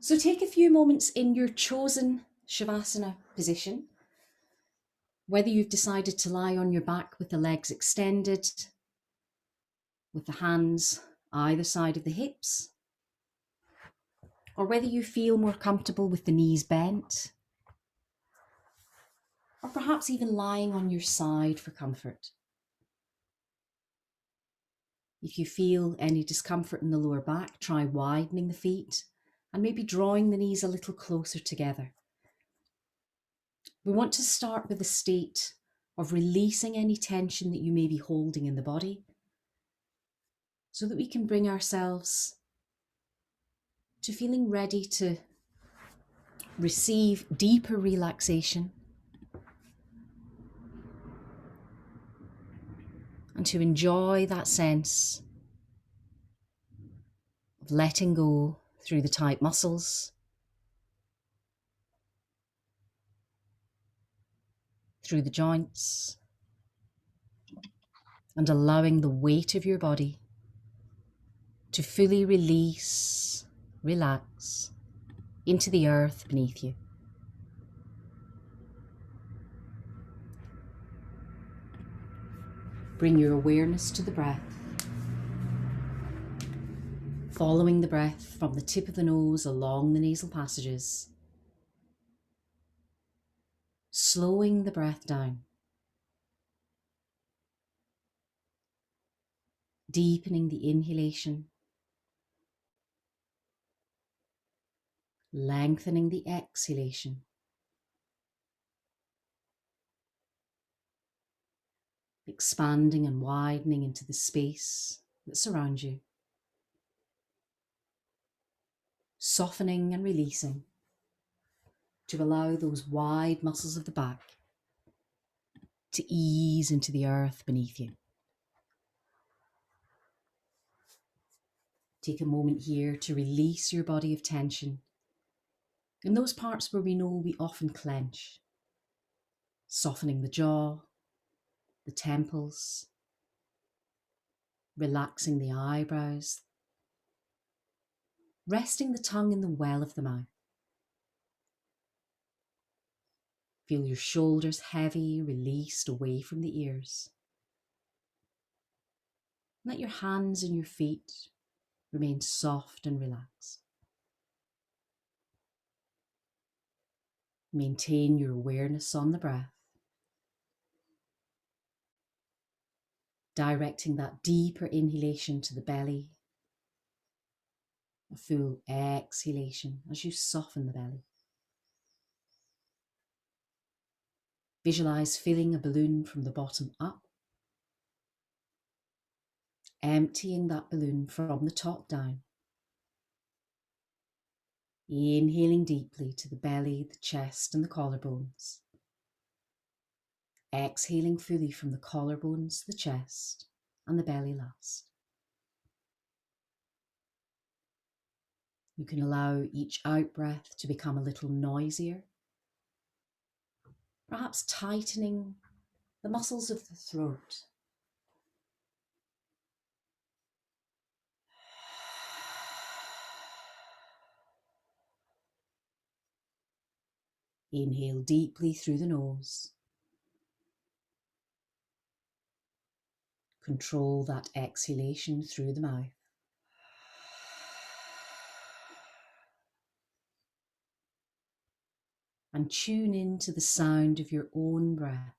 So take a few moments in your chosen Shavasana position, whether you've decided to lie on your back with the legs extended, with the hands either side of the hips, or whether you feel more comfortable with the knees bent, or perhaps even lying on your side for comfort. If you feel any discomfort in the lower back, try widening the feet and maybe drawing the knees a little closer together. We want to start with a state of releasing any tension that you may be holding in the body so that we can bring ourselves to feeling ready to receive deeper relaxation and to enjoy that sense of letting go through the tight muscles, through the joints, and allowing the weight of your body to fully release, relax into the earth beneath you. Bring your awareness to the breath, following the breath from the tip of the nose along the nasal passages, slowing the breath down, deepening the inhalation, lengthening the exhalation, expanding and widening into the space that surrounds you, softening and releasing to allow those wide muscles of the back to ease into the earth beneath you. Take a moment here to release your body of tension in those parts where we know we often clench, softening the jaw, the temples, relaxing the eyebrows, resting the tongue in the well of the mouth. Feel your shoulders heavy, released away from the ears. Let your hands and your feet remain soft and relaxed. Maintain your awareness on the breath, directing that deeper inhalation to the belly, a full exhalation as you soften the belly. Visualize filling a balloon from the bottom up, emptying that balloon from the top down. Inhaling deeply to the belly, the chest and the collarbones. Exhaling fully from the collarbones, the chest and the belly last. You can allow each out-breath to become a little noisier, perhaps tightening the muscles of the throat. Inhale deeply through the nose. Control that exhalation through the mouth. And tune into the sound of your own breath.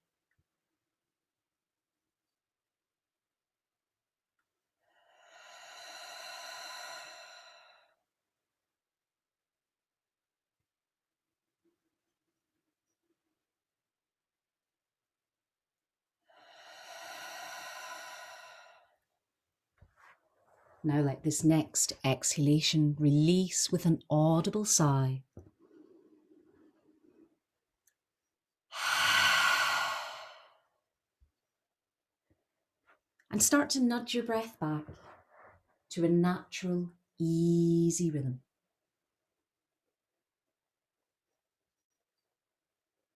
Now let this next exhalation release with an audible sigh. And start to nudge your breath back to a natural, easy rhythm.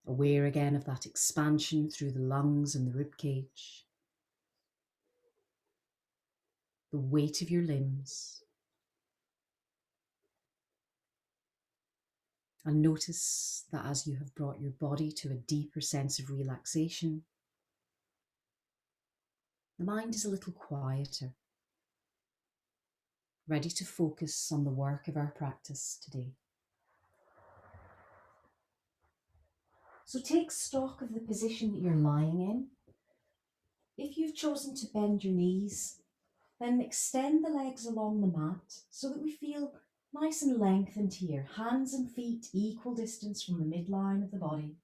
Aware again of that expansion through the lungs and the rib cage. The weight of your limbs. And notice that as you have brought your body to a deeper sense of relaxation, the mind is a little quieter, ready to focus on the work of our practice today. So take stock of the position that you're lying in. If you've chosen to bend your knees, then extend the legs along the mat so that we feel nice and lengthened here. Hands and feet equal distance from the midline of the body.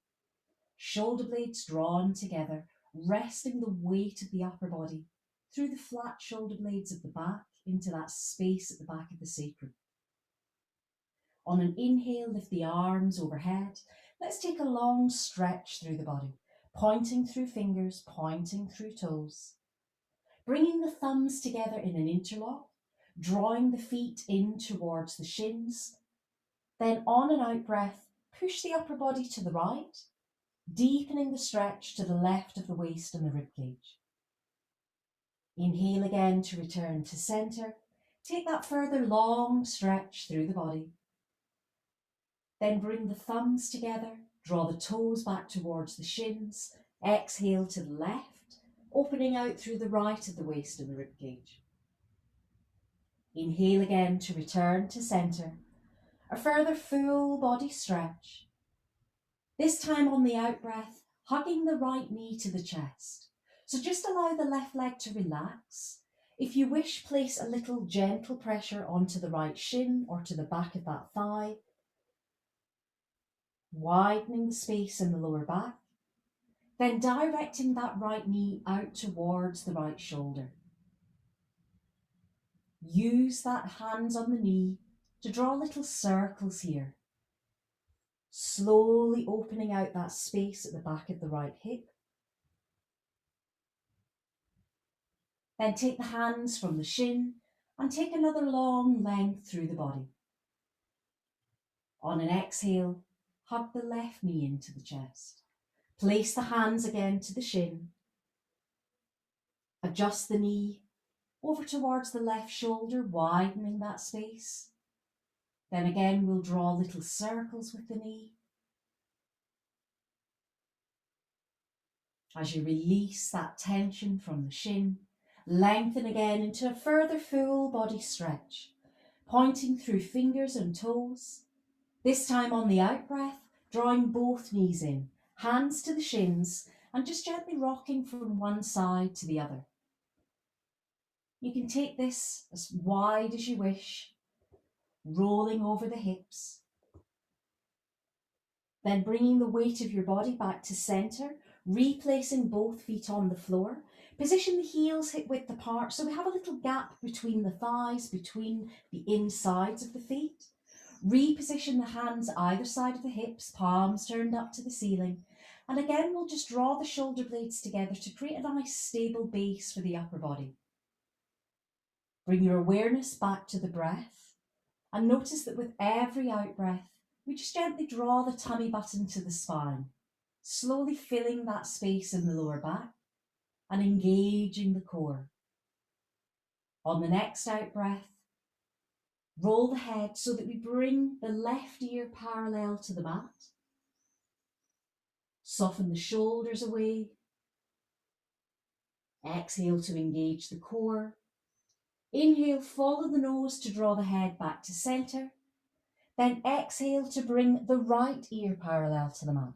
Shoulder blades drawn together, resting the weight of the upper body through the flat shoulder blades of the back into that space at the back of the sacrum. On an inhale, lift the arms overhead. Let's take a long stretch through the body, pointing through fingers, pointing through toes. Bringing the thumbs together in an interlock, drawing the feet in towards the shins. Then on an out breath, push the upper body to the right, deepening the stretch to the left of the waist and the ribcage. Inhale again to return to centre. Take that further long stretch through the body. Then bring the thumbs together, draw the toes back towards the shins, exhale to the left, opening out through the right of the waist and the ribcage. Inhale again to return to centre. A further full body stretch. This time on the out breath, hugging the right knee to the chest. So just allow the left leg to relax. If you wish, place a little gentle pressure onto the right shin or to the back of that thigh, widening the space in the lower back, then directing that right knee out towards the right shoulder. Use that hands on the knee to draw little circles here, slowly opening out that space at the back of the right hip. Then take the hands from the shin and take another long length through the body. On an exhale, hug the left knee into the chest. Place the hands again to the shin. Adjust the knee over towards the left shoulder, widening that space. Then again, we'll draw little circles with the knee. As you release that tension from the shin, lengthen again into a further full body stretch, pointing through fingers and toes. This time on the out breath, drawing both knees in, hands to the shins, and just gently rocking from one side to the other. You can take this as wide as you wish, rolling over the hips. Then bringing the weight of your body back to centre, replacing both feet on the floor. Position the heels hip width apart so we have a little gap between the thighs, between the insides of the feet. Reposition the hands either side of the hips, palms turned up to the ceiling. And again, we'll just draw the shoulder blades together to create a nice stable base for the upper body. Bring your awareness back to the breath and notice that with every out breath, we just gently draw the tummy button to the spine, slowly filling that space in the lower back and engaging the core. On the next out breath, roll the head so that we bring the left ear parallel to the mat. Soften the shoulders away. Exhale to engage the core. Inhale, follow the nose to draw the head back to centre. Then exhale to bring the right ear parallel to the mat.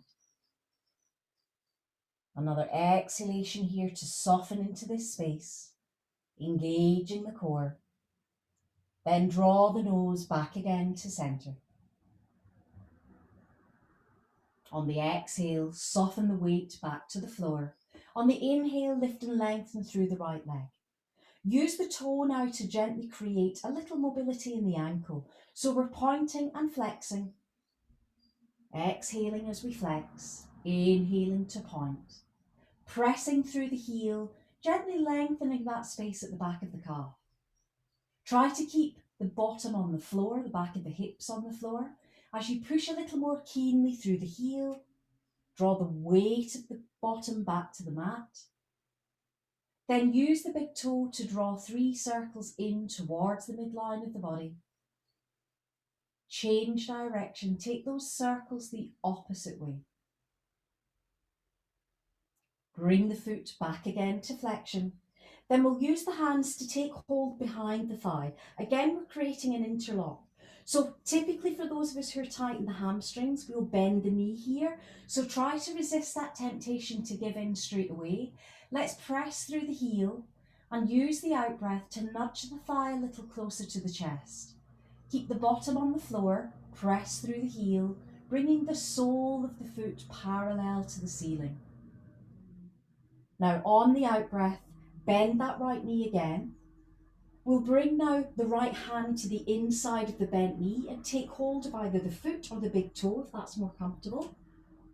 Another exhalation here to soften into this space, engaging the core. Then draw the nose back again to centre. On the exhale, soften the weight back to the floor. On the inhale, lift and lengthen through the right leg. Use the toe now to gently create a little mobility in the ankle. So we're pointing and flexing. Exhaling as we flex, inhaling to point. Pressing through the heel, gently lengthening that space at the back of the calf. Try to keep the bottom on the floor, the back of the hips on the floor. As you push a little more keenly through the heel, draw the weight of the bottom back to the mat. Then use the big toe to draw 3 circles in towards the midline of the body. Change direction, take those circles the opposite way. Bring the foot back again to flexion. Then we'll use the hands to take hold behind the thigh. Again, we're creating an interlock. So typically for those of us who are tight in the hamstrings, we'll bend the knee here. So try to resist that temptation to give in straight away. Let's press through the heel and use the out breath to nudge the thigh a little closer to the chest. Keep the bottom on the floor, press through the heel, bringing the sole of the foot parallel to the ceiling. Now on the out breath, bend that right knee again. We'll bring now the right hand to the inside of the bent knee and take hold of either the foot or the big toe if that's more comfortable.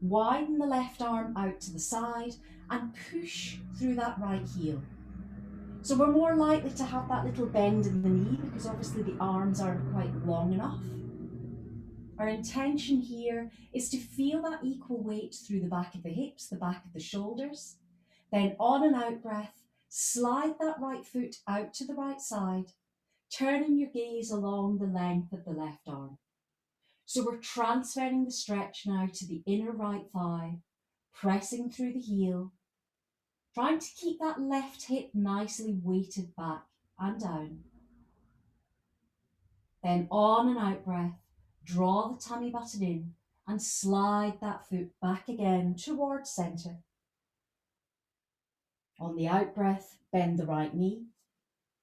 Widen the left arm out to the side and push through that right heel. So we're more likely to have that little bend in the knee because obviously the arms aren't quite long enough. Our intention here is to feel that equal weight through the back of the hips, the back of the shoulders. Then on an out breath, slide that right foot out to the right side, turning your gaze along the length of the left arm. So we're transferring the stretch now to the inner right thigh, pressing through the heel, trying to keep that left hip nicely weighted back and down. Then on an out breath, draw the tummy button in and slide that foot back again towards centre. On the out breath, bend the right knee,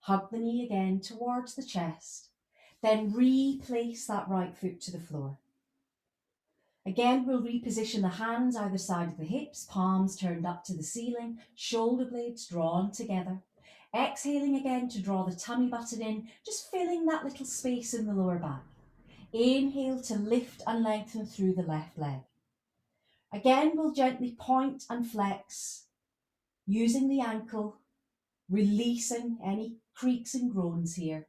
hug the knee again towards the chest, then replace that right foot to the floor. Again, we'll reposition the hands either side of the hips, palms turned up to the ceiling, shoulder blades drawn together. Exhaling again to draw the tummy button in, just filling that little space in the lower back. Inhale to lift and lengthen through the left leg. Again, we'll gently point and flex, using the ankle, releasing any creaks and groans here.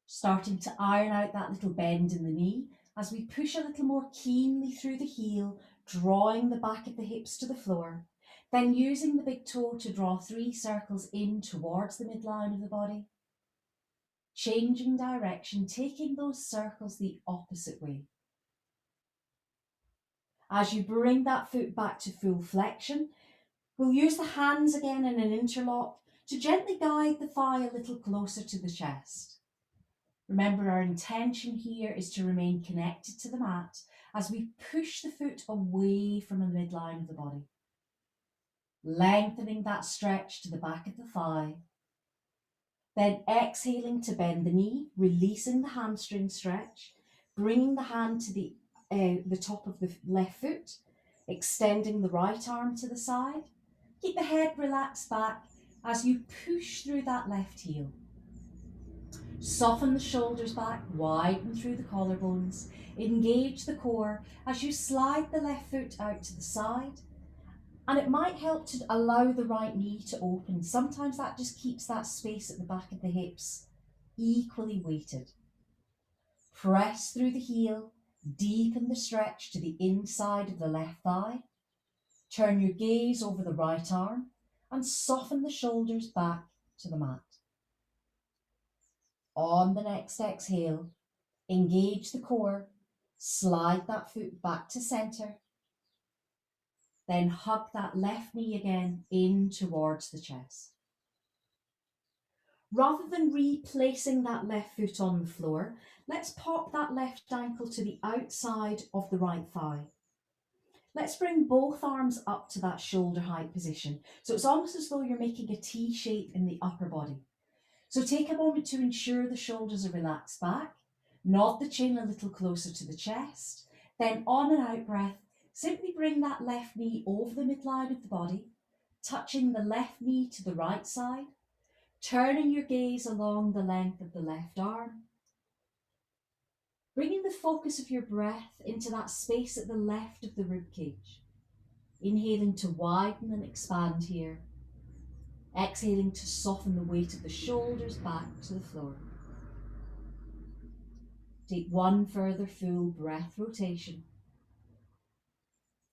Starting to iron out that little bend in the knee as we push a little more keenly through the heel, drawing the back of the hips to the floor, then using the big toe to draw 3 circles in towards the midline of the body. Changing direction, taking those circles the opposite way. As you bring that foot back to full flexion, we'll use the hands again in an interlock to gently guide the thigh a little closer to the chest. Remember, our intention here is to remain connected to the mat as we push the foot away from the midline of the body. Lengthening that stretch to the back of the thigh. Then exhaling to bend the knee, releasing the hamstring stretch, bringing the hand to the top of the left foot, extending the right arm to the side. Keep the head relaxed back as you push through that left heel. Soften the shoulders back, widen through the collarbones, engage the core as you slide the left foot out to the side. And it might help to allow the right knee to open. Sometimes that just keeps that space at the back of the hips equally weighted. Press through the heel, deepen the stretch to the inside of the left thigh. Turn your gaze over the right arm and soften the shoulders back to the mat. On the next exhale, engage the core, slide that foot back to centre. Then hug that left knee again in towards the chest. Rather than replacing that left foot on the floor, let's pop that left ankle to the outside of the right thigh. Let's bring both arms up to that shoulder height position. So it's almost as though you're making a T shape in the upper body. So take a moment to ensure the shoulders are relaxed back, nod the chin a little closer to the chest. Then on an out breath, simply bring that left knee over the midline of the body, touching the left knee to the right side, turning your gaze along the length of the left arm. Bringing the focus of your breath into that space at the left of the ribcage. Inhaling to widen and expand here. Exhaling to soften the weight of the shoulders back to the floor. Take one further full breath rotation.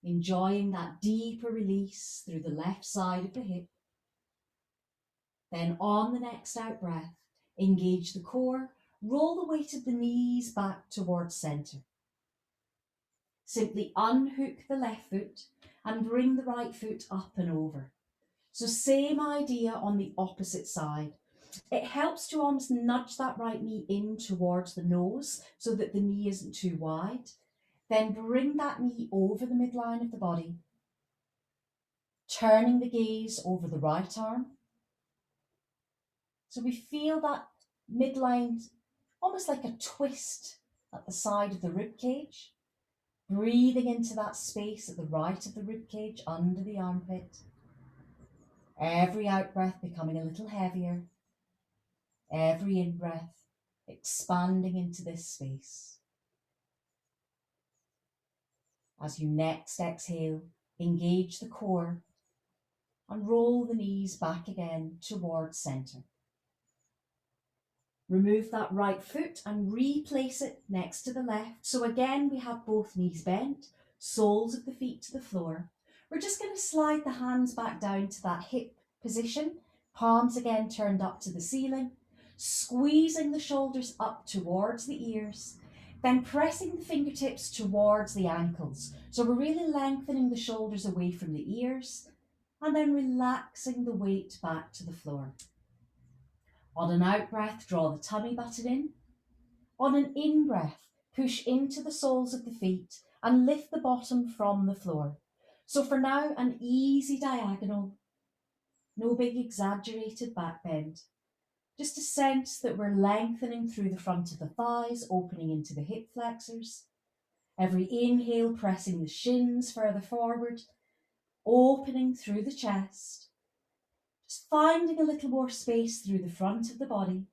Enjoying that deeper release through the left side of the hip. Then on the next out breath, engage the core, roll the weight of the knees back towards centre. Simply unhook the left foot and bring the right foot up and over. So same idea on the opposite side. It helps to almost nudge that right knee in towards the nose so that the knee isn't too wide. Then bring that knee over the midline of the body, turning the gaze over the right arm. So we feel that midline almost like a twist at the side of the rib cage. Breathing into that space at the right of the rib cage under the armpit. Every out breath becoming a little heavier. Every in breath expanding into this space. As you next exhale, engage the core and roll the knees back again towards centre. Remove that right foot and replace it next to the left. So again, we have both knees bent, soles of the feet to the floor. We're just going to slide the hands back down to that hip position, palms again turned up to the ceiling, squeezing the shoulders up towards the ears, then pressing the fingertips towards the ankles. So we're really lengthening the shoulders away from the ears and then relaxing the weight back to the floor. On an out breath, draw the tummy button in. On an in breath, push into the soles of the feet and lift the bottom from the floor. So for now, an easy diagonal, no big exaggerated back bend. Just a sense that we're lengthening through the front of the thighs, opening into the hip flexors. Every inhale, pressing the shins further forward, opening through the chest. Just finding a little more space through the front of the body.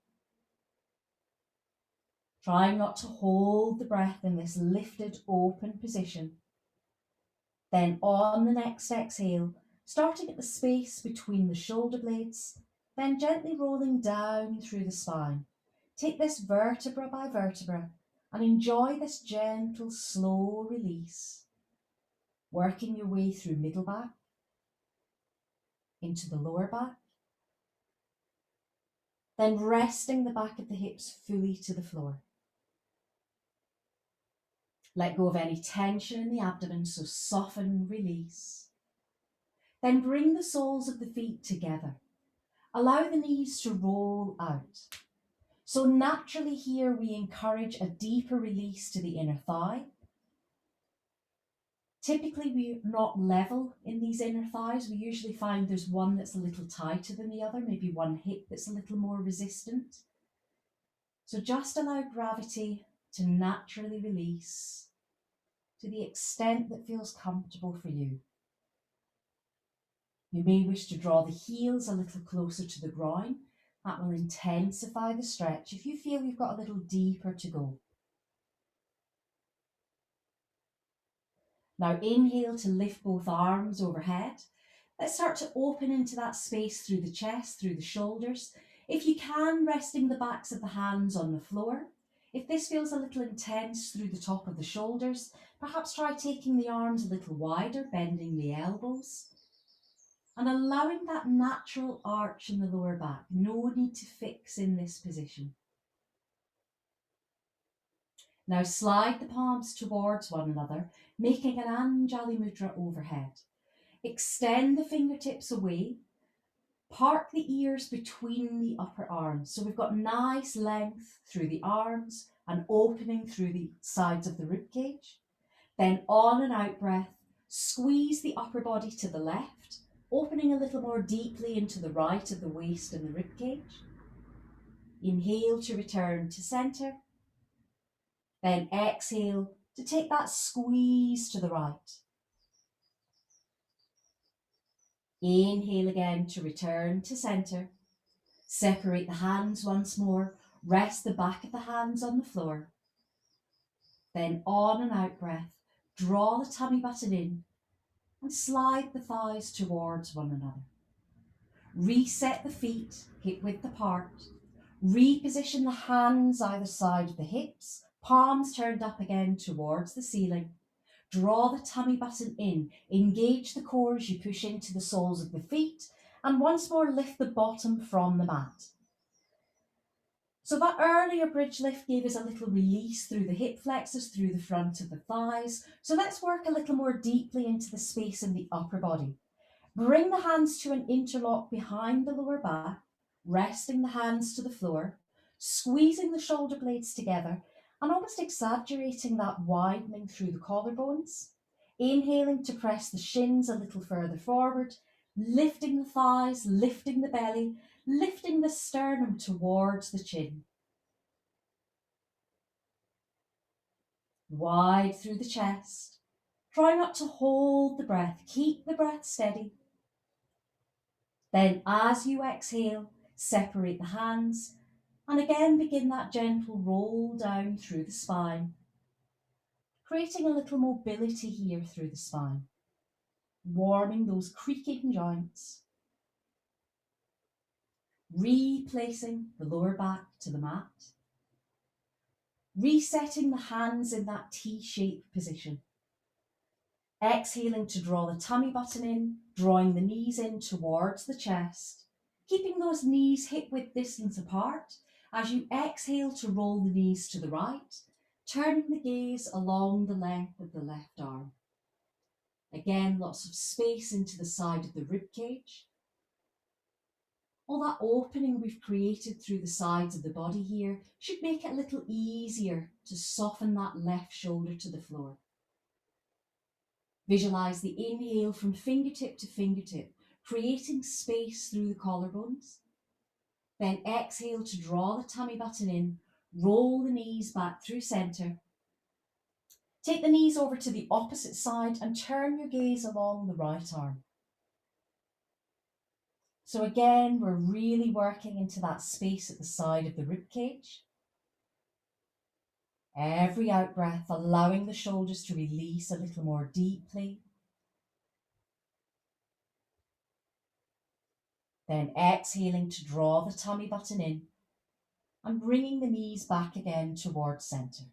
Trying not to hold the breath in this lifted, open position. Then on the next exhale, starting at the space between the shoulder blades, then gently rolling down through the spine. Take this vertebra by vertebra and enjoy this gentle, slow release. Working your way through middle back, into the lower back, then resting the back of the hips fully to the floor. Let go of any tension in the abdomen, so soften, release. Then bring the soles of the feet together. Allow the knees to roll out. So naturally here we encourage a deeper release to the inner thigh. Typically we're not level in these inner thighs. We usually find there's one that's a little tighter than the other, maybe one hip that's a little more resistant. So just allow gravity to naturally release to the extent that feels comfortable for you. You may wish to draw the heels a little closer to the groin. That will intensify the stretch if you feel you've got a little deeper to go. Now inhale to lift both arms overhead. Let's start to open into that space through the chest, through the shoulders. If you can, resting the backs of the hands on the floor. If this feels a little intense through the top of the shoulders, perhaps try taking the arms a little wider, bending the elbows. And allowing that natural arch in the lower back. No need to fix in this position. Now slide the palms towards one another, making an Anjali Mudra overhead. Extend the fingertips away. Park the ears between the upper arms. So we've got nice length through the arms and opening through the sides of the rib cage. Then on an out breath, squeeze the upper body to the left, opening a little more deeply into the right of the waist and the rib cage. Inhale to return to centre. Then exhale to take that squeeze to the right. Inhale again to return to centre. Separate the hands once more. Rest the back of the hands on the floor. Then on an out breath, draw the tummy button in and slide the thighs towards one another. Reset the feet, hip width apart. Reposition the hands either side of the hips, palms turned up again towards the ceiling. Draw the tummy button in, engage the core as you push into the soles of the feet, and once more lift the bottom from the mat. So that earlier bridge lift gave us a little release through the hip flexors, through the front of the thighs. So let's work a little more deeply into the space in the upper body. Bring the hands to an interlock behind the lower back, resting the hands to the floor, squeezing the shoulder blades together and almost exaggerating that widening through the collarbones. Inhaling to press the shins a little further forward, lifting the thighs, lifting the belly, lifting the sternum towards the chin. Wide through the chest. Try not to hold the breath. Keep the breath steady. Then as you exhale, separate the hands and again begin that gentle roll down through the spine, creating a little mobility here through the spine, warming those creaking joints, replacing the lower back to the mat, resetting the hands in that T-shaped position. Exhaling to draw the tummy button in, drawing the knees in towards the chest, keeping those knees hip-width distance apart as you exhale to roll the knees to the right, turning the gaze along the length of the left arm. Again, lots of space into the side of the rib cage. All that opening we've created through the sides of the body here should make it a little easier to soften that left shoulder to the floor. Visualize the inhale from fingertip to fingertip, creating space through the collarbones. Then exhale to draw the tummy button in, roll the knees back through center. Take the knees over to the opposite side and turn your gaze along the right arm. So again, we're really working into that space at the side of the rib cage. Every out breath, allowing the shoulders to release a little more deeply. Then exhaling to draw the tummy button in and bringing the knees back again towards center.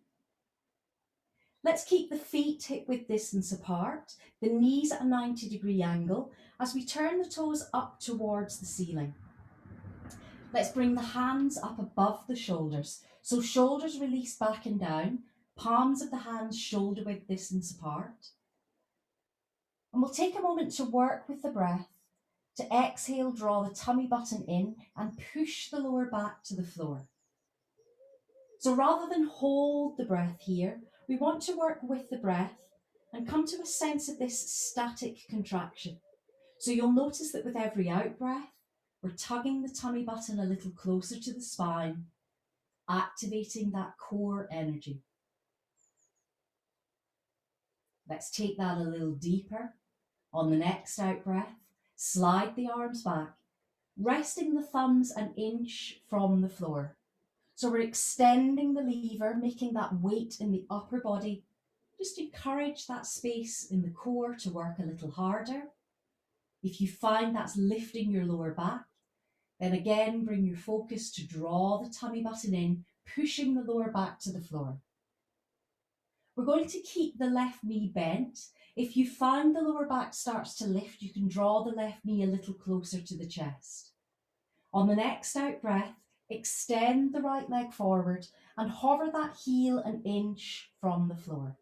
Let's keep the feet hip-width distance apart, the knees at a 90-degree angle as we turn the toes up towards the ceiling. Let's bring the hands up above the shoulders. So shoulders release back and down, palms of the hands shoulder-width distance apart. And we'll take a moment to work with the breath. To exhale, draw the tummy button in and push the lower back to the floor. So rather than hold the breath here, we want to work with the breath and come to a sense of this static contraction. So you'll notice that with every out breath, we're tugging the tummy button a little closer to the spine, activating that core energy. Let's take that a little deeper. On the next out breath, slide the arms back, resting the thumbs an inch from the floor. So we're extending the lever, making that weight in the upper body. Just encourage that space in the core to work a little harder. If you find that's lifting your lower back, then again bring your focus to draw the tummy button in, pushing the lower back to the floor. We're going to keep the left knee bent. If you find the lower back starts to lift, you can draw the left knee a little closer to the chest. On the next out breath, extend the right leg forward and hover that heel an inch from the floor.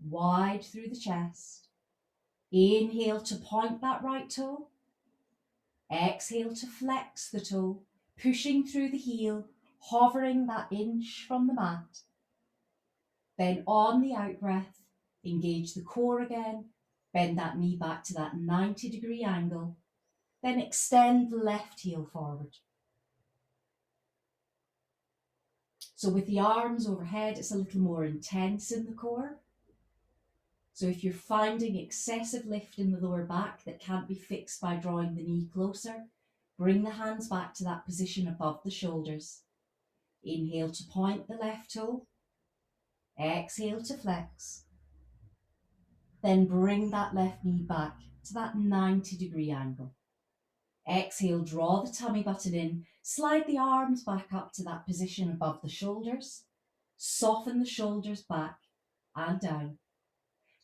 Wide through the chest. Inhale to point that right toe. Exhale to flex the toe, pushing through the heel, hovering that inch from the mat. Then on the out breath, engage the core again, bend that knee back to that 90-degree angle, then extend the left heel forward. So with the arms overhead, it's a little more intense in the core. So if you're finding excessive lift in the lower back that can't be fixed by drawing the knee closer, bring the hands back to that position above the shoulders. Inhale to point the left toe. Exhale to flex. Then bring that left knee back to that 90-degree angle. Exhale, draw the tummy button in, slide the arms back up to that position above the shoulders. Soften the shoulders back and down.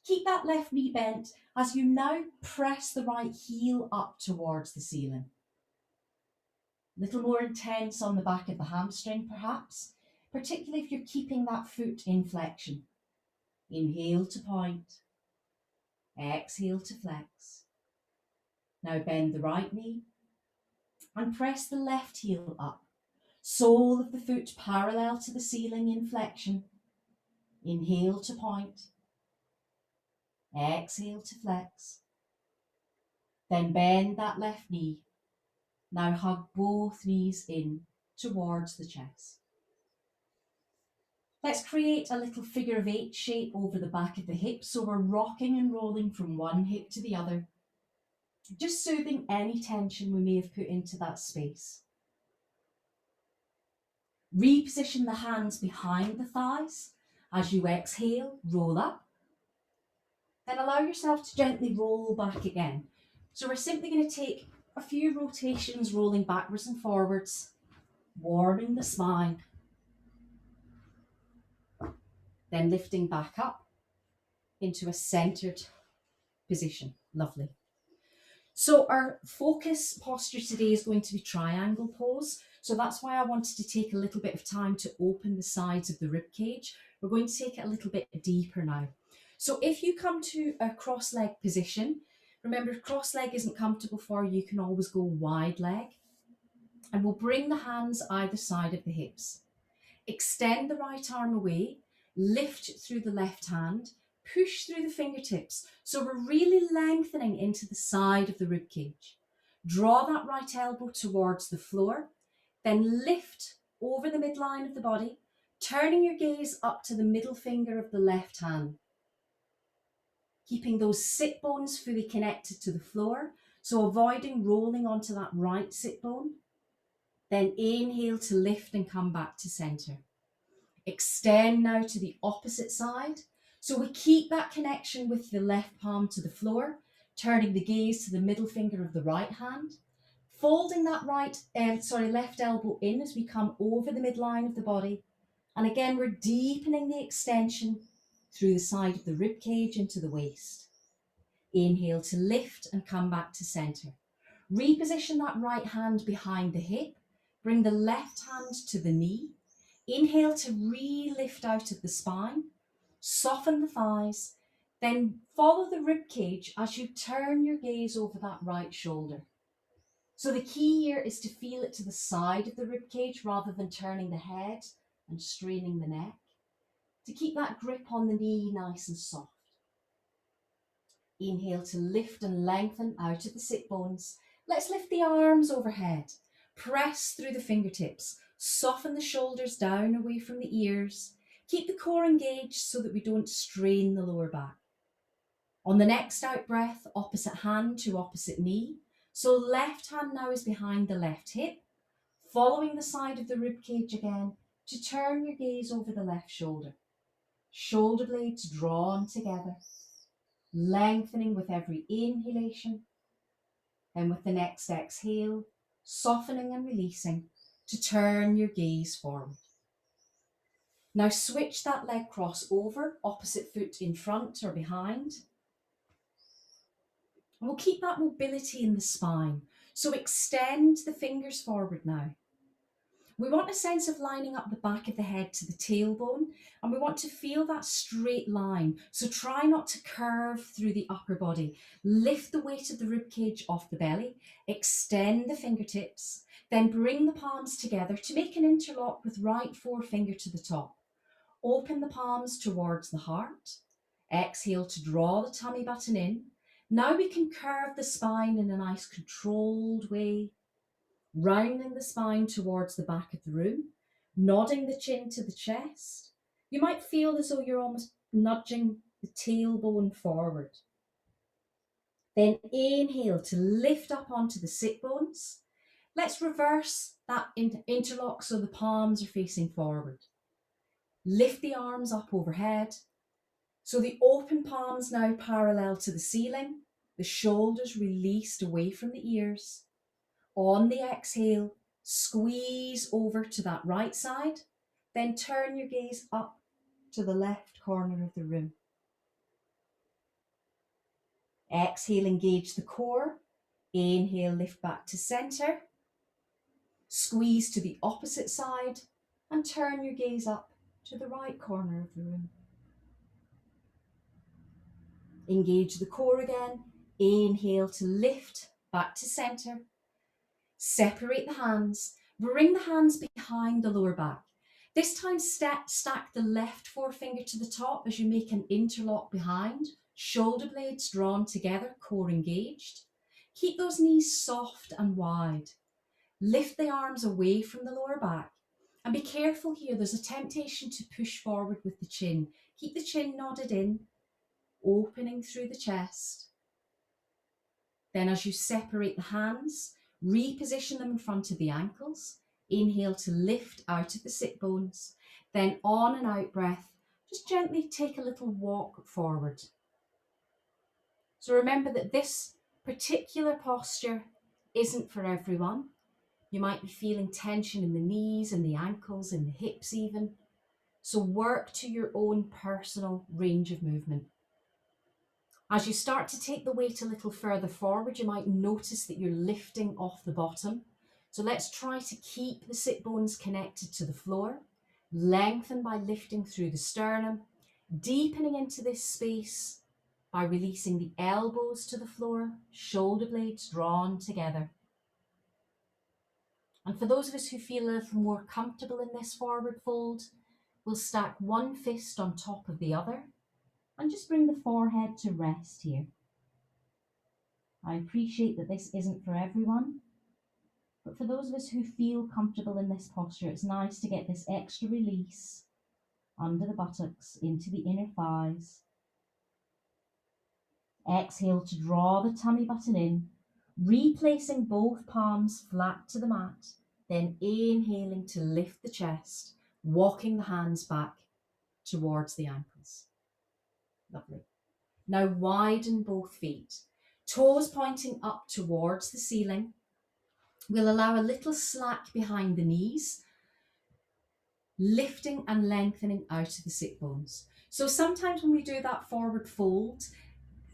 Keep that left knee bent as you now press the right heel up towards the ceiling. A little more intense on the back of the hamstring perhaps, particularly if you're keeping that foot in flexion. Inhale to point, exhale to flex. Now bend the right knee and press the left heel up. Sole of the foot parallel to the ceiling in flexion. Inhale to point, exhale to flex. Then bend that left knee. Now hug both knees in towards the chest. Let's create a little figure of 8 shape over the back of the hips, so we're rocking and rolling from one hip to the other, just soothing any tension we may have put into that space. Reposition the hands behind the thighs. As you exhale, roll up. Then allow yourself to gently roll back again. So we're simply going to take a few rotations, rolling backwards and forwards, warming the spine. Then lifting back up into a centered position. Lovely. So our focus posture today is going to be triangle pose. So that's why I wanted to take a little bit of time to open the sides of the rib cage. We're going to take it a little bit deeper now. So if you come to a cross leg position, remember if cross leg isn't comfortable for you, you can always go wide leg. And we'll bring the hands either side of the hips. Extend the right arm away, lift through the left hand, push through the fingertips. So we're really lengthening into the side of the rib cage. Draw that right elbow towards the floor, then lift over the midline of the body, turning your gaze up to the middle finger of the left hand. Keeping those sit bones fully connected to the floor, so avoiding rolling onto that right sit bone. Then inhale to lift and come back to center. Extend now to the opposite side. So we keep that connection with the left palm to the floor, turning the gaze to the middle finger of the right hand, folding that left elbow in as we come over the midline of the body. And again, we're deepening the extension through the side of the rib cage into the waist. Inhale to lift and come back to center. Reposition that right hand behind the hip. Bring the left hand to the knee. Inhale to re-lift out of the spine. Soften the thighs. Then follow the rib cage as you turn your gaze over that right shoulder. So the key here is to feel it to the side of the rib cage rather than turning the head and straining the neck. To keep that grip on the knee nice and soft. Inhale to lift and lengthen out of the sit bones. Let's lift the arms overhead. Press through the fingertips. Soften the shoulders down away from the ears. Keep the core engaged so that we don't strain the lower back. On the next out breath, opposite hand to opposite knee. So left hand now is behind the left hip, following the side of the rib cage again to turn your gaze over the left shoulder. Shoulder blades drawn together, lengthening with every inhalation. Then with the next exhale, softening and releasing to turn your gaze forward. Now switch that leg cross over, opposite foot in front or behind. And we'll keep that mobility in the spine. So extend the fingers forward now. We want a sense of lining up the back of the head to the tailbone, and we want to feel that straight line. So try not to curve through the upper body. Lift the weight of the rib cage off the belly, extend the fingertips, then bring the palms together to make an interlock with right forefinger to the top. Open the palms towards the heart. Exhale to draw the tummy button in. Now we can curve the spine in a nice controlled way, rounding the spine towards the back of the room, nodding the chin to the chest. You might feel as though you're almost nudging the tailbone forward. Then inhale to lift up onto the sit bones. Let's reverse that interlock so the palms are facing forward. Lift the arms up overhead. So the open palms now parallel to the ceiling, the shoulders released away from the ears. On the exhale, squeeze over to that right side, then turn your gaze up to the left corner of the room. Exhale, engage the core. Inhale, lift back to center. Squeeze to the opposite side and turn your gaze up to the right corner of the room. Engage the core again. Inhale to lift back to center. Separate the hands. Bring the hands behind the lower back. This time stack the left forefinger to the top as you make an interlock behind. Shoulder blades drawn together, core engaged. Keep those knees soft and wide. Lift the arms away from the lower back. And be careful here, there's a temptation to push forward with the chin. Keep the chin nodded in, opening through the chest. Then as you separate the hands, reposition them in front of the ankles. Inhale to lift out of the sit bones. Then on an out breath, just gently take a little walk forward. So remember that this particular posture isn't for everyone. You might be feeling tension in the knees and the ankles and the hips even. So work to your own personal range of movement. As you start to take the weight a little further forward, you might notice that you're lifting off the bottom. So let's try to keep the sit bones connected to the floor. Lengthen by lifting through the sternum, deepening into this space by releasing the elbows to the floor, shoulder blades drawn together. And for those of us who feel a little more comfortable in this forward fold, we'll stack one fist on top of the other and just bring the forehead to rest here. I appreciate that this isn't for everyone, but for those of us who feel comfortable in this posture, it's nice to get this extra release under the buttocks into the inner thighs. Exhale to draw the tummy button in, replacing both palms flat to the mat, then inhaling to lift the chest, walking the hands back towards the ankles. Lovely. Now widen both feet, toes pointing up towards the ceiling. We'll allow a little slack behind the knees, lifting and lengthening out of the sit bones. So sometimes when we do that forward fold,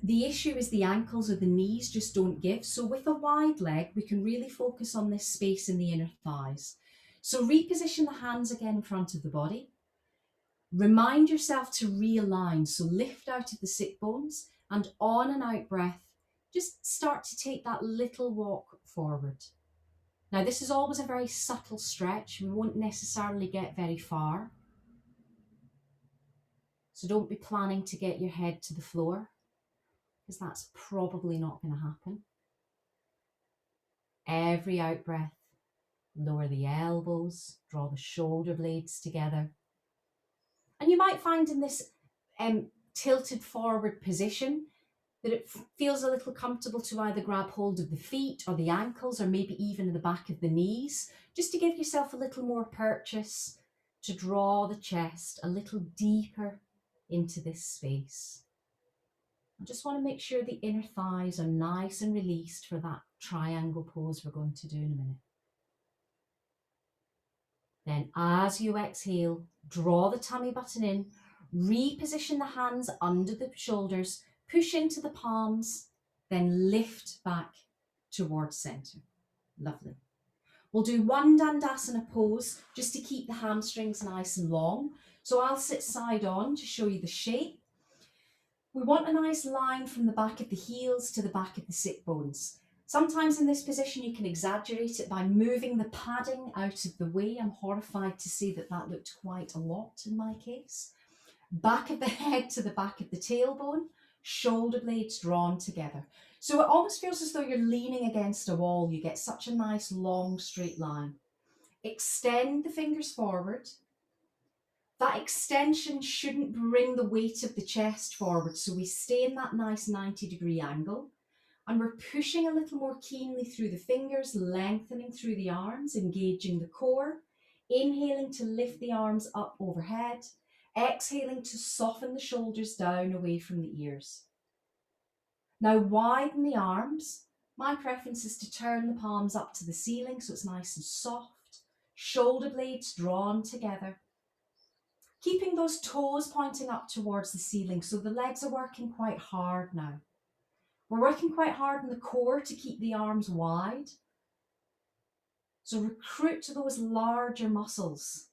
the issue is the ankles or the knees just don't give. So with a wide leg, we can really focus on this space in the inner thighs. So reposition the hands again in front of the body. Remind yourself to realign. So lift out of the sit bones and on an out breath, just start to take that little walk forward. Now this is always a very subtle stretch. We won't necessarily get very far. So don't be planning to get your head to the floor, because that's probably not going to happen. Every out breath, lower the elbows, draw the shoulder blades together. And you might find in this tilted forward position that it feels a little comfortable to either grab hold of the feet or the ankles or maybe even the back of the knees, just to give yourself a little more purchase to draw the chest a little deeper into this space. I just want to make sure the inner thighs are nice and released for that triangle pose we're going to do in a minute. Then as you exhale, draw the tummy button in, reposition the hands under the shoulders, push into the palms, then lift back towards center. Lovely. We'll do one Dandasana pose just to keep the hamstrings nice and long. So I'll sit side on to show you the shape. We want a nice line from the back of the heels to the back of the sit bones. Sometimes in this position you can exaggerate it by moving the padding out of the way. I'm horrified to see that that looked quite a lot in my case. Back of the head to the back of the tailbone, shoulder blades drawn together. So it almost feels as though you're leaning against a wall. You get such a nice long straight line. Extend the fingers forward. That extension shouldn't bring the weight of the chest forward, so we stay in that nice 90-degree angle. And we're pushing a little more keenly through the fingers, lengthening through the arms, engaging the core. Inhaling to lift the arms up overhead. Exhaling to soften the shoulders down away from the ears. Now widen the arms. My preference is to turn the palms up to the ceiling so it's nice and soft. Shoulder blades drawn together. Keeping those toes pointing up towards the ceiling, so the legs are working quite hard now. We're working quite hard in the core to keep the arms wide. So recruit to those larger muscles.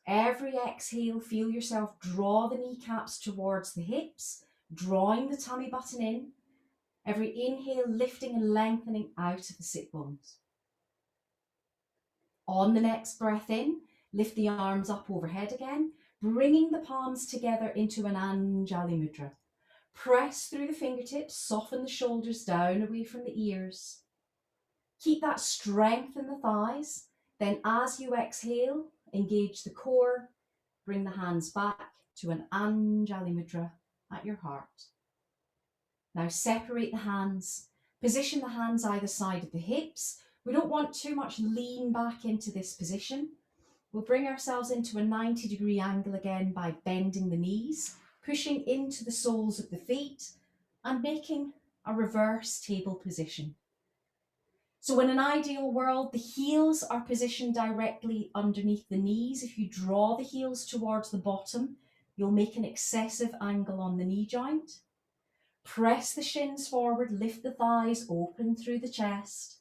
Every exhale, feel yourself draw the kneecaps towards the hips, drawing the tummy button in. Every inhale, lifting and lengthening out of the sit bones. On the next breath in, lift the arms up overhead again, bringing the palms together into an Anjali Mudra. Press through the fingertips, soften the shoulders down away from the ears. Keep that strength in the thighs. Then as you exhale, engage the core, bring the hands back to an Anjali Mudra at your heart. Now separate the hands, position the hands either side of the hips. We don't want too much lean back into this position. We'll bring ourselves into a 90-degree angle again by bending the knees, pushing into the soles of the feet and making a reverse table position. So in an ideal world, the heels are positioned directly underneath the knees. If you draw the heels towards the bottom, you'll make an excessive angle on the knee joint. Press the shins forward, lift the thighs, open through the chest.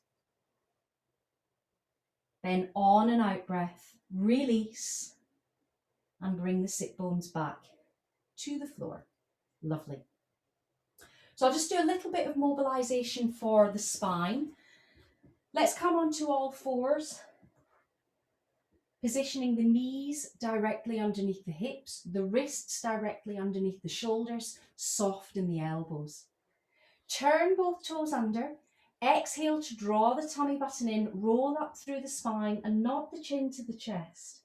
Then on and out breath, release and bring the sit bones back to the floor. Lovely. So I'll just do a little bit of mobilization for the spine. Let's come onto all fours, positioning the knees directly underneath the hips, the wrists directly underneath the shoulders, soften the elbows. Turn both toes under, exhale to draw the tummy button in, roll up through the spine and nod the chin to the chest.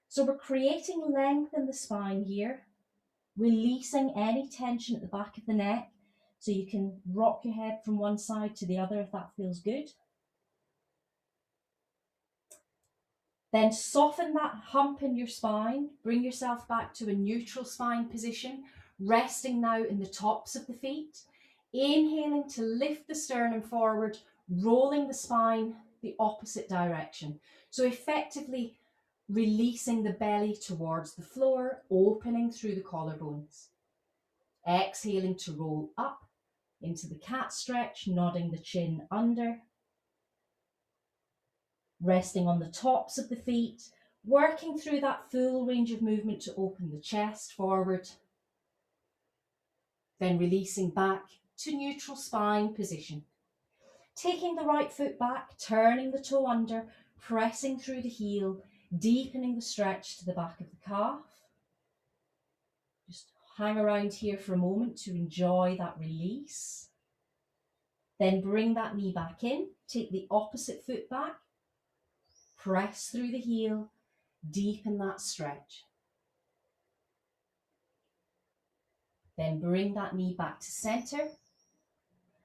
So we're creating length in the spine here, releasing any tension at the back of the neck. So you can rock your head from one side to the other if that feels good. Then soften that hump in your spine, bring yourself back to a neutral spine position, resting now in the tops of the feet. Inhaling to lift the sternum forward, rolling the spine the opposite direction. So effectively releasing the belly towards the floor, opening through the collarbones. Exhaling to roll up into the cat stretch, nodding the chin under. Resting on the tops of the feet, working through that full range of movement to open the chest forward. Then releasing back to neutral spine position. Taking the right foot back, turning the toe under, pressing through the heel, deepening the stretch to the back of the calf. Just hang around here for a moment to enjoy that release. Then bring that knee back in, take the opposite foot back, press through the heel, deepen that stretch. Then bring that knee back to centre.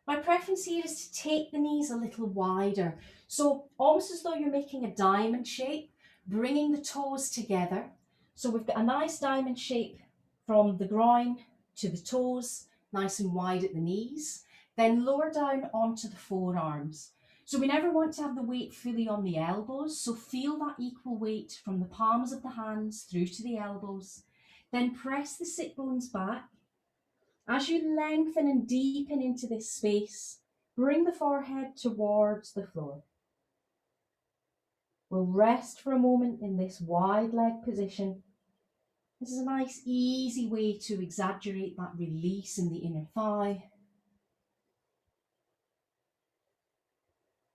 My preference here is to take the knees a little wider. So almost as though you're making a diamond shape, bringing the toes together. So we've got a nice diamond shape from the groin to the toes, nice and wide at the knees. Then lower down onto the forearms. So we never want to have the weight fully on the elbows. So feel that equal weight from the palms of the hands through to the elbows. Then press the sit bones back. As you lengthen and deepen into this space, bring the forehead towards the floor. We'll rest for a moment in this wide leg position. This is a nice, easy way to exaggerate that release in the inner thigh.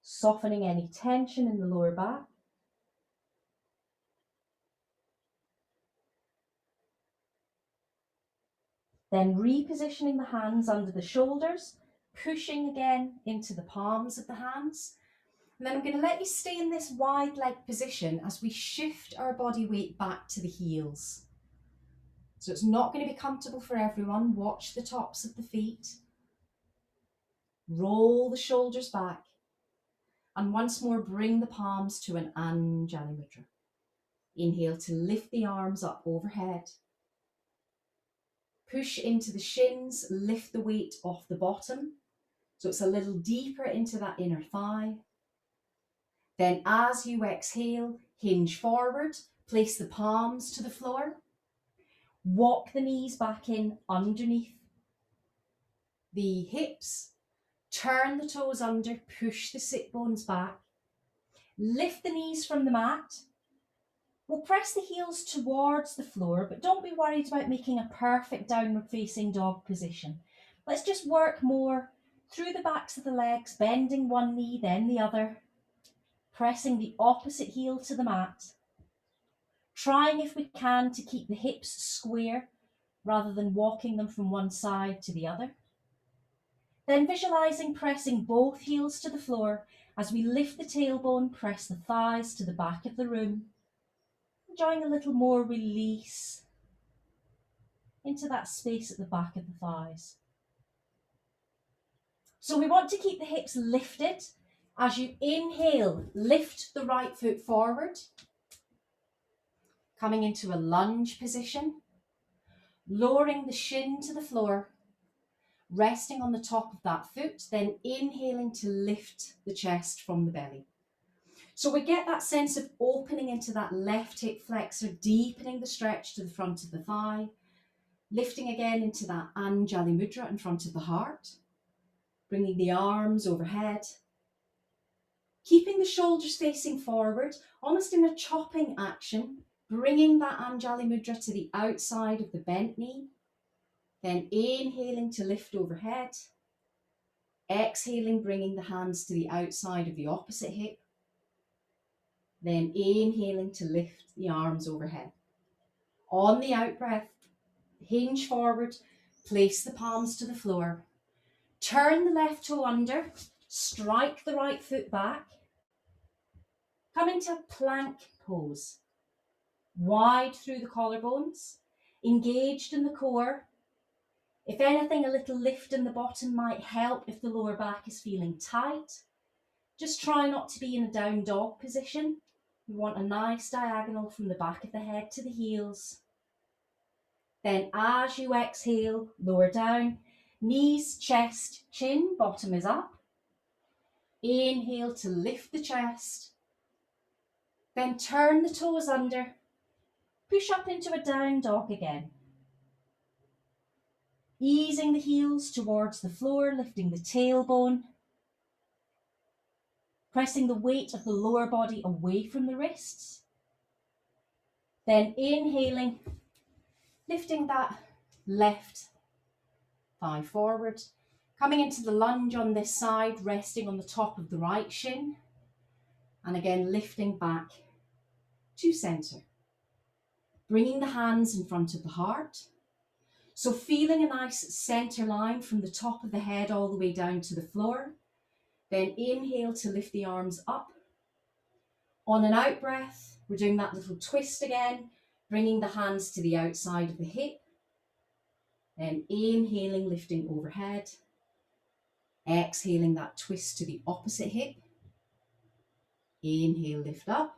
Softening any tension in the lower back. Then repositioning the hands under the shoulders, pushing again into the palms of the hands. And then I'm going to let you stay in this wide leg position as we shift our body weight back to the heels. So it's not going to be comfortable for everyone. Watch the tops of the feet. Roll the shoulders back. And once more, bring the palms to an Anjali Mudra. Inhale to lift the arms up overhead. Push into the shins, lift the weight off the bottom. So it's a little deeper into that inner thigh. Then as you exhale, hinge forward, place the palms to the floor. Walk the knees back in underneath the hips. Turn the toes under, push the sit bones back. Lift the knees from the mat. We'll press the heels towards the floor, but don't be worried about making a perfect downward facing dog position. Let's just work more through the backs of the legs, bending one knee, then the other, pressing the opposite heel to the mat, trying if we can to keep the hips square rather than walking them from one side to the other. Then visualizing pressing both heels to the floor as we lift the tailbone, press the thighs to the back of the room, enjoying a little more release into that space at the back of the thighs. So we want to keep the hips lifted. As you inhale, lift the right foot forward, coming into a lunge position, lowering the shin to the floor, resting on the top of that foot, then inhaling to lift the chest from the belly. So we get that sense of opening into that left hip flexor, deepening the stretch to the front of the thigh, lifting again into that Anjali Mudra in front of the heart, bringing the arms overhead, keeping the shoulders facing forward, almost in a chopping action, bringing that Anjali Mudra to the outside of the bent knee, then inhaling to lift overhead, exhaling, bringing the hands to the outside of the opposite hip, then inhaling to lift the arms overhead. On the out breath, hinge forward, place the palms to the floor, turn the left toe under, strike the right foot back, come into plank pose, wide through the collarbones, engaged in the core. If anything, a little lift in the bottom might help if the lower back is feeling tight. Just try not to be in a down dog position. We want a nice diagonal from the back of the head to the heels. Then as you exhale, lower down, knees, chest, chin, bottom is up. Inhale to lift the chest. Then turn the toes under. Push up into a down dog again. Easing the heels towards the floor, lifting the tailbone. Pressing the weight of the lower body away from the wrists. Then inhaling, lifting that left thigh forward. Coming into the lunge on this side, resting on the top of the right shin. And again, lifting back to centre. Bringing the hands in front of the heart. So feeling a nice centre line from the top of the head all the way down to the floor. Then inhale to lift the arms up. On an out breath, we're doing that little twist again, bringing the hands to the outside of the hip. Then inhaling, lifting overhead. Exhaling that twist to the opposite hip. Inhale, lift up.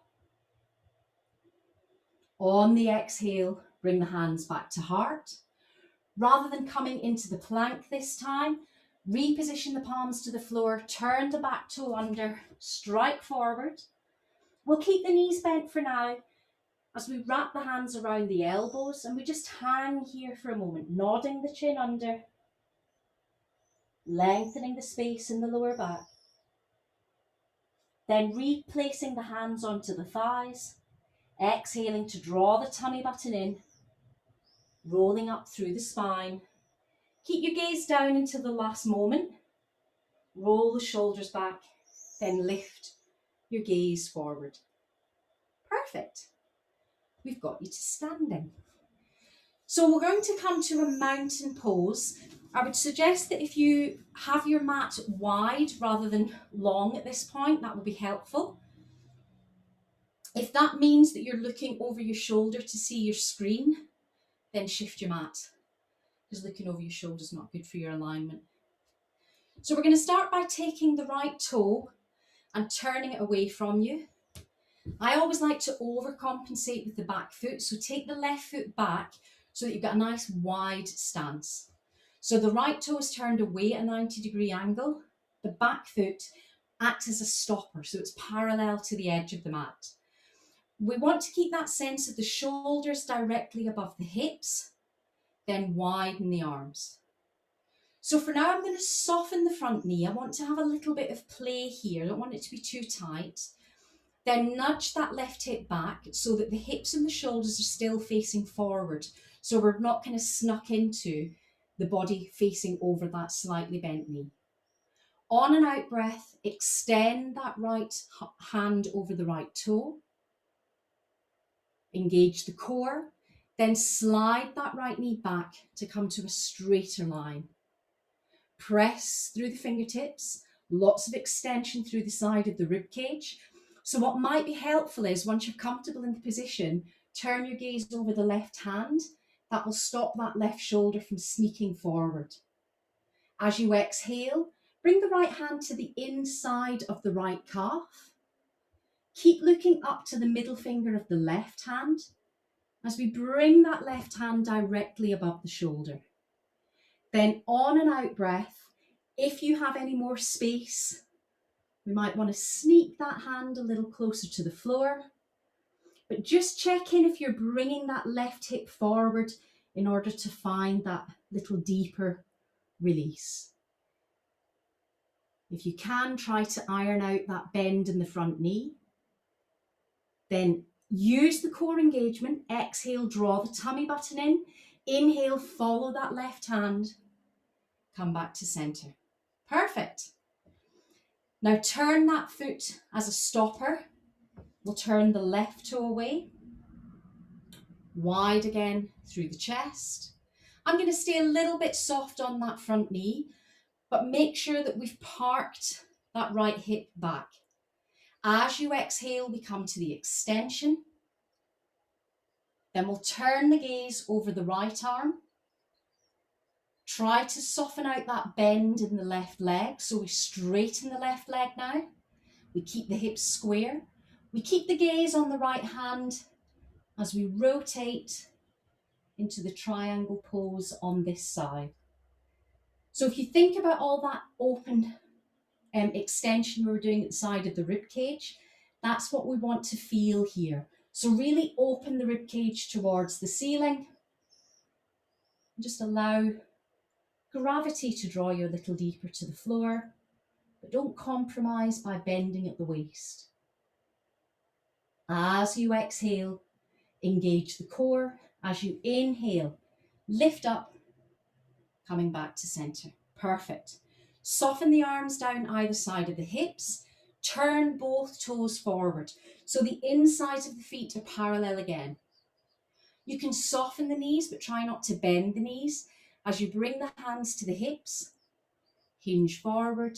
On the exhale, bring the hands back to heart. Rather than coming into the plank this time, reposition the palms to the floor, turn the back toe under, strike forward. We'll keep the knees bent for now as we wrap the hands around the elbows and we just hang here for a moment, nodding the chin under, lengthening the space in the lower back. Then replacing the hands onto the thighs, exhaling to draw the tummy button in, rolling up through the spine. Keep your gaze down until the last moment. Roll the shoulders back, then lift your gaze forward. Perfect. We've got you to standing. So we're going to come to a mountain pose. I would suggest that if you have your mat wide rather than long at this point, that will be helpful. If that means that you're looking over your shoulder to see your screen, then shift your mat, because looking over your shoulder is not good for your alignment. So we're going to start by taking the right toe and turning it away from you. I always like to overcompensate with the back foot, so take the left foot back so that you've got a nice wide stance. So the right toe is turned away at a 90-degree angle. The back foot acts as a stopper, so it's parallel to the edge of the mat. We want to keep that sense of the shoulders directly above the hips, then widen the arms. So for now, I'm going to soften the front knee. I want to have a little bit of play here. I don't want it to be too tight. Then nudge that left hip back so that the hips and the shoulders are still facing forward. So we're not kind of snuck into the body facing over that slightly bent knee. On an out breath, extend that right hand over the right toe. Engage the core. Then slide that right knee back to come to a straighter line. Press through the fingertips, lots of extension through the side of the rib cage. So what might be helpful is once you're comfortable in the position, turn your gaze over the left hand. That will stop that left shoulder from sneaking forward. As you exhale, bring the right hand to the inside of the right calf. Keep looking up to the middle finger of the left hand as we bring that left hand directly above the shoulder. Then on an out breath, if you have any more space, we might want to sneak that hand a little closer to the floor, but just check in if you're bringing that left hip forward in order to find that little deeper release. If you can, try to iron out that bend in the front knee. Then use the core engagement. Exhale, draw the tummy button in. Inhale, follow that left hand. Come back to center. Perfect. Now turn that foot as a stopper. We'll turn the left toe away. Wide again through the chest. I'm going to stay a little bit soft on that front knee, but make sure that we've parked that right hip back. As you exhale, we come to the extension. Then we'll turn the gaze over the right arm. Try to soften out that bend in the left leg. So we straighten the left leg now. We keep the hips square. We keep the gaze on the right hand as we rotate into the triangle pose on this side. So if you think about all that open extension we were doing at the side of the rib cage, that's what we want to feel here. So really open the rib cage towards the ceiling. Just allow gravity to draw you a little deeper to the floor, but don't compromise by bending at the waist. As you exhale, engage the core. As you inhale, lift up, coming back to center. Perfect. Soften the arms down either side of the hips. Turn both toes forward. So the insides of the feet are parallel again. You can soften the knees, but try not to bend the knees. As you bring the hands to the hips, hinge forward.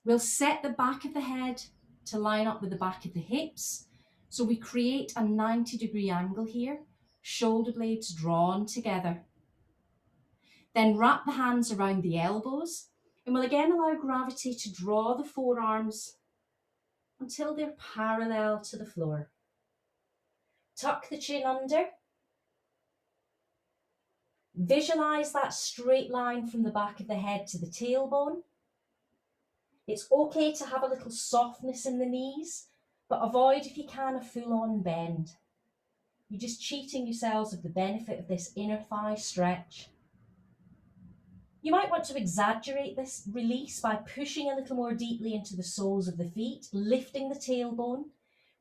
We'll set the back of the head to line up with the back of the hips. So we create a 90-degree angle here, shoulder blades drawn together. Then wrap the hands around the elbows, and we'll again allow gravity to draw the forearms until they're parallel to the floor. Tuck the chin under. Visualize that straight line from the back of the head to the tailbone. It's okay to have a little softness in the knees, but avoid, if you can, a full-on bend. You're just cheating yourselves of the benefit of this inner thigh stretch. You might want to exaggerate this release by pushing a little more deeply into the soles of the feet, lifting the tailbone,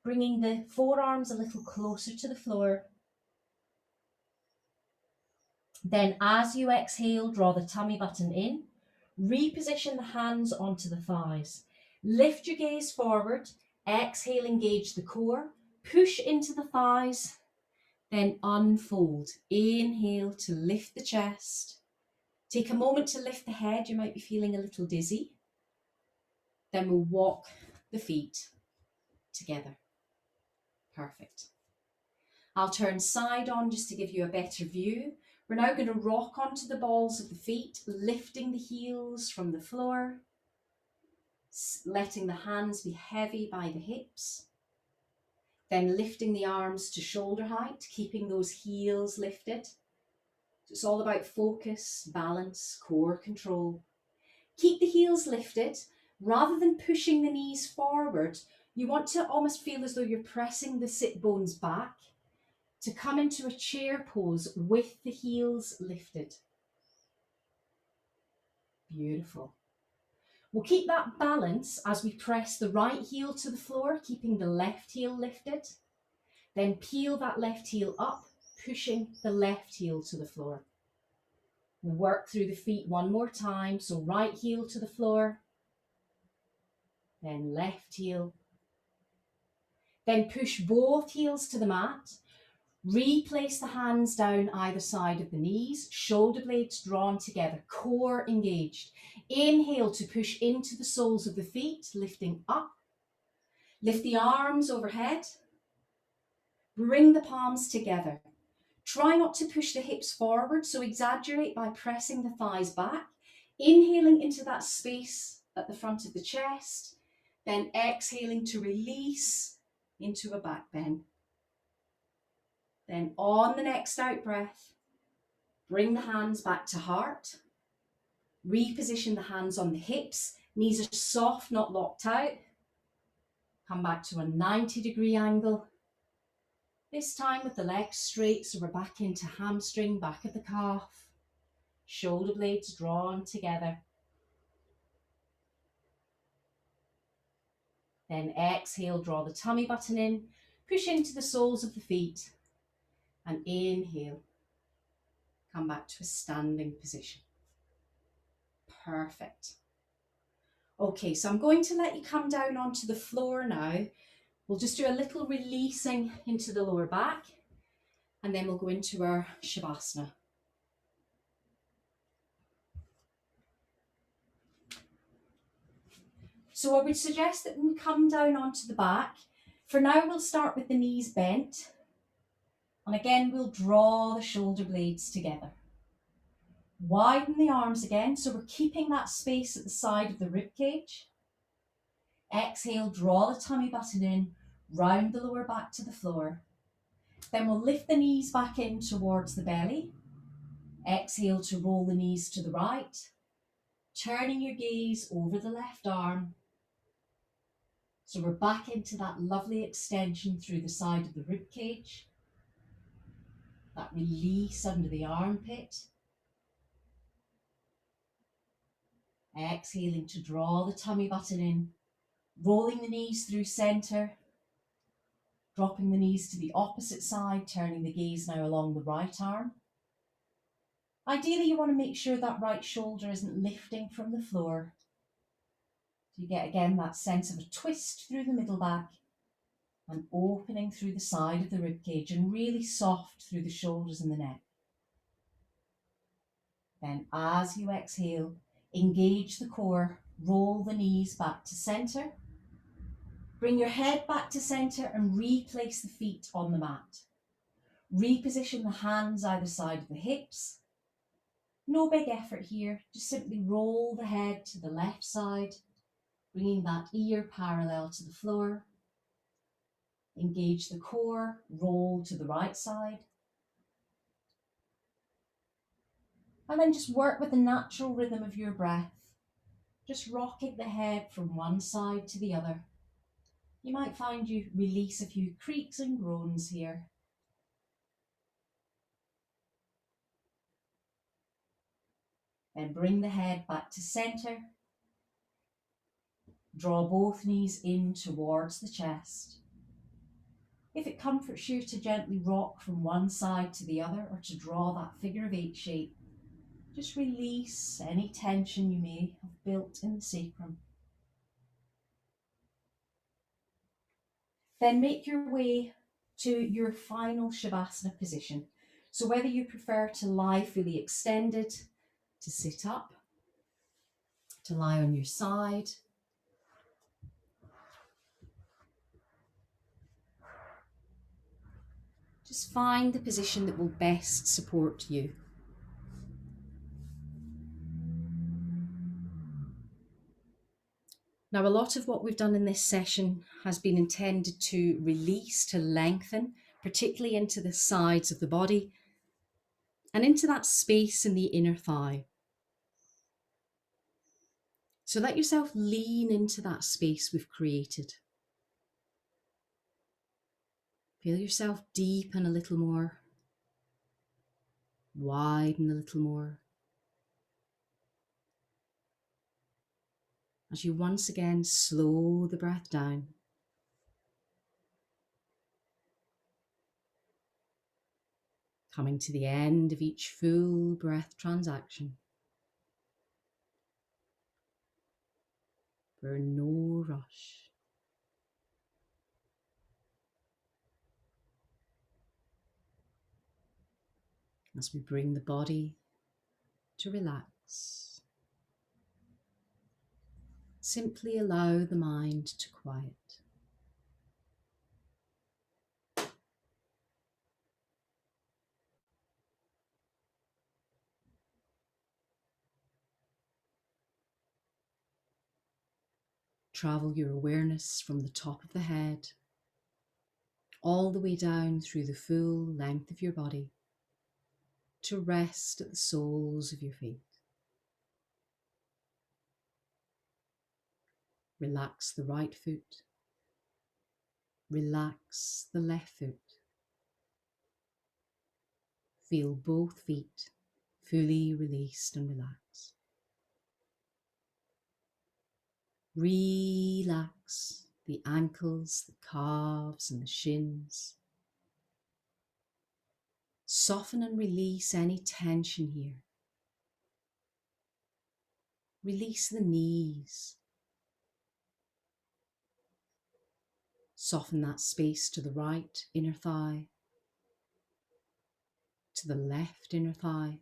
bringing the forearms a little closer to the floor. Then as you exhale, draw the tummy button in, reposition the hands onto the thighs. Lift your gaze forward, exhale, engage the core, push into the thighs, then unfold. Inhale to lift the chest. Take a moment to lift the head. You might be feeling a little dizzy. Then we'll walk the feet together. Perfect. I'll turn side on just to give you a better view. We're now going to rock onto the balls of the feet, lifting the heels from the floor, letting the hands be heavy by the hips, then lifting the arms to shoulder height, keeping those heels lifted. So it's all about focus, balance, core control. Keep the heels lifted. Rather than pushing the knees forward, you want to almost feel as though you're pressing the sit bones back to come into a chair pose with the heels lifted. Beautiful. We'll keep that balance as we press the right heel to the floor, keeping the left heel lifted. Then peel that left heel up, pushing the left heel to the floor. We'll work through the feet one more time. So right heel to the floor, then left heel. Then push both heels to the mat. Replace the hands down either side of the knees, shoulder blades drawn together, core engaged. Inhale to push into the soles of the feet, lifting up. Lift the arms overhead. Bring the palms together. Try not to push the hips forward, so exaggerate by pressing the thighs back. Inhaling into that space at the front of the chest, then exhaling to release into a back bend. Then on the next out breath, bring the hands back to heart. Reposition the hands on the hips. Knees are soft, not locked out. Come back to a 90-degree angle. This time with the legs straight, so we're back into hamstring, back of the calf. Shoulder blades drawn together. Then exhale, draw the tummy button in. Push into the soles of the feet. And inhale. Come back to a standing position. Perfect. Okay, so I'm going to let you come down onto the floor now. We'll just do a little releasing into the lower back, and then we'll go into our Shavasana. So I would suggest that when we come down onto the back, for now we'll start with the knees bent. And again, we'll draw the shoulder blades together. Widen the arms again, so we're keeping that space at the side of the rib cage. Exhale, draw the tummy button in, round the lower back to the floor. Then we'll lift the knees back in towards the belly. Exhale to roll the knees to the right, turning your gaze over the left arm. So we're back into that lovely extension through the side of the rib cage. That release under the armpit. Exhaling to draw the tummy button in, rolling the knees through centre, dropping the knees to the opposite side, turning the gaze now along the right arm. Ideally, you want to make sure that right shoulder isn't lifting from the floor. So you get again that sense of a twist through the middle back and opening through the side of the rib cage and really soft through the shoulders and the neck. Then as you exhale, engage the core, roll the knees back to centre. Bring your head back to centre and replace the feet on the mat. Reposition the hands either side of the hips. No big effort here, just simply roll the head to the left side, bringing that ear parallel to the floor. Engage the core, roll to the right side. And then just work with the natural rhythm of your breath, just rocking the head from one side to the other. You might find you release a few creaks and groans here. Then bring the head back to centre. Draw both knees in towards the chest. If it comforts you to gently rock from one side to the other or to draw that figure of 8 shape, just release any tension you may have built in the sacrum. Then make your way to your final Shavasana position. So whether you prefer to lie fully extended, to sit up, to lie on your side, just find the position that will best support you. Now, a lot of what we've done in this session has been intended to release, to lengthen, particularly into the sides of the body and into that space in the inner thigh. So let yourself lean into that space we've created. Feel yourself deepen a little more, widen a little more. As you once again slow the breath down, coming to the end of each full breath transaction. We're in no rush. As we bring the body to relax, simply allow the mind to quiet. Travel your awareness from the top of the head all the way down through the full length of your body to rest at the soles of your feet. Relax the right foot. Relax the left foot. Feel both feet fully released and relaxed. Relax the ankles, the calves and the shins. Soften and release any tension here. Release the knees. Soften that space to the right inner thigh, to the left inner thigh.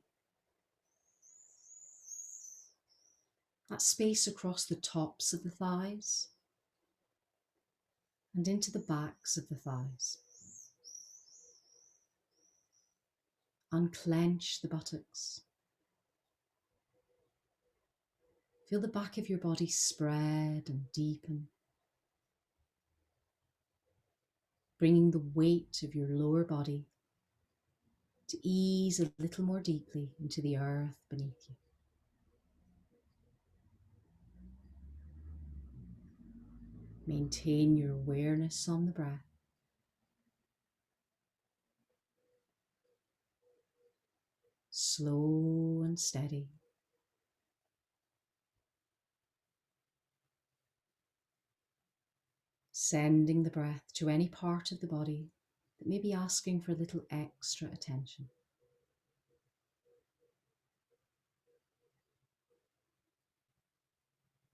That space across the tops of the thighs and into the backs of the thighs. Unclench the buttocks. Feel the back of your body spread and deepen, bringing the weight of your lower body to ease a little more deeply into the earth beneath you. Maintain your awareness on the breath. Slow and steady. Sending the breath to any part of the body that may be asking for a little extra attention.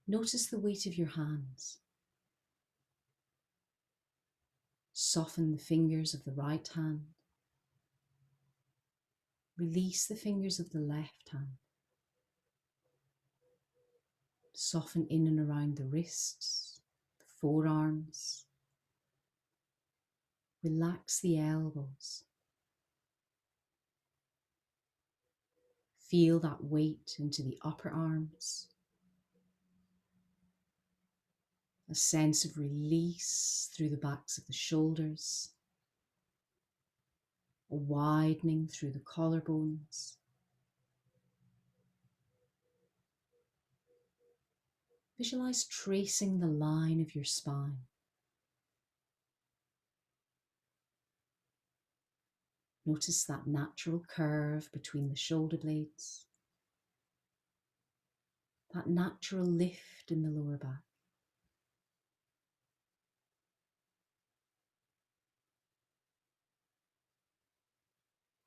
Notice the weight of your hands. Soften the fingers of the right hand. Release the fingers of the left hand. Soften in and around the wrists, the forearms. Relax the elbows. Feel that weight into the upper arms. A sense of release through the backs of the shoulders. A widening through the collarbones. Visualize tracing the line of your spine. Notice that natural curve between the shoulder blades. That natural lift in the lower back.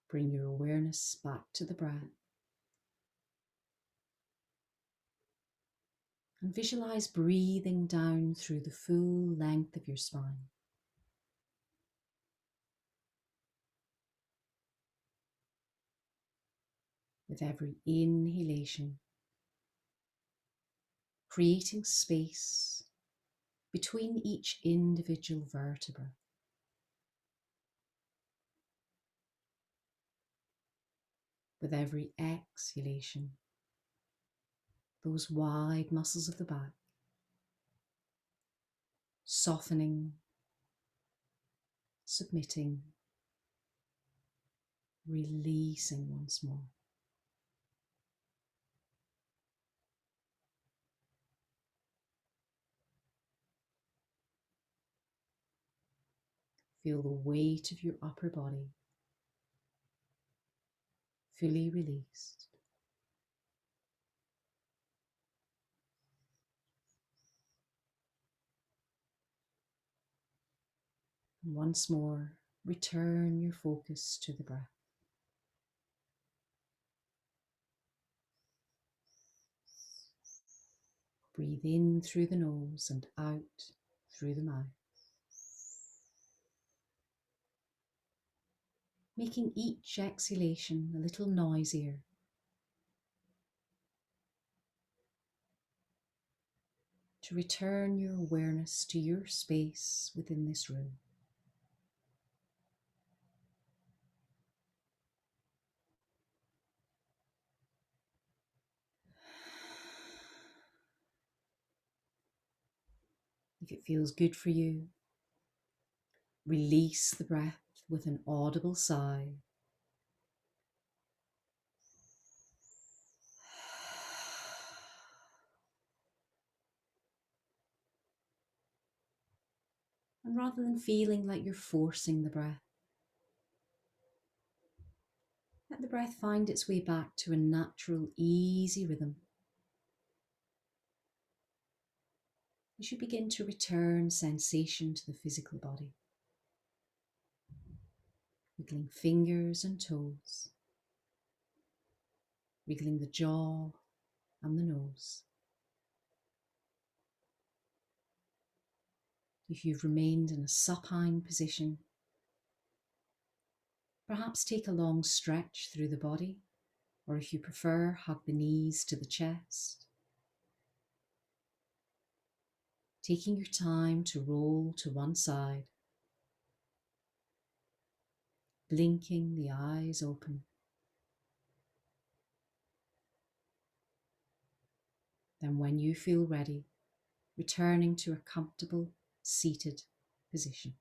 Bring your awareness back to the breath. And visualize breathing down through the full length of your spine. With every inhalation, creating space between each individual vertebra. With every exhalation, those wide muscles of the back softening, submitting, releasing once more. Feel the weight of your upper body fully released. And once more, return your focus to the breath. Breathe in through the nose and out through the mouth, making each exhalation a little noisier. To return your awareness to your space within this room. If it feels good for you, release the breath with an audible sigh. And rather than feeling like you're forcing the breath, let the breath find its way back to a natural, easy rhythm. As you begin to return sensation to the physical body, wiggling fingers and toes, wiggling the jaw and the nose. If you've remained in a supine position, perhaps take a long stretch through the body, or if you prefer, hug the knees to the chest. Taking your time to roll to one side, blinking the eyes open. Then when you feel ready, returning to a comfortable seated position.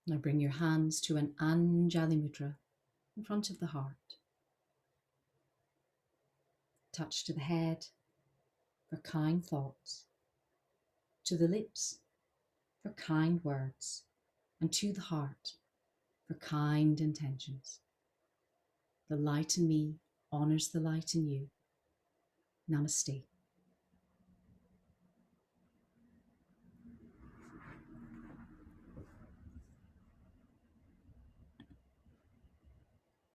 Now bring your hands to an Anjali Mudra in front of the heart. Touch to the head for kind thoughts, to the lips for kind words, and to the heart for kind intentions. The light in me honours the light in you. Namaste.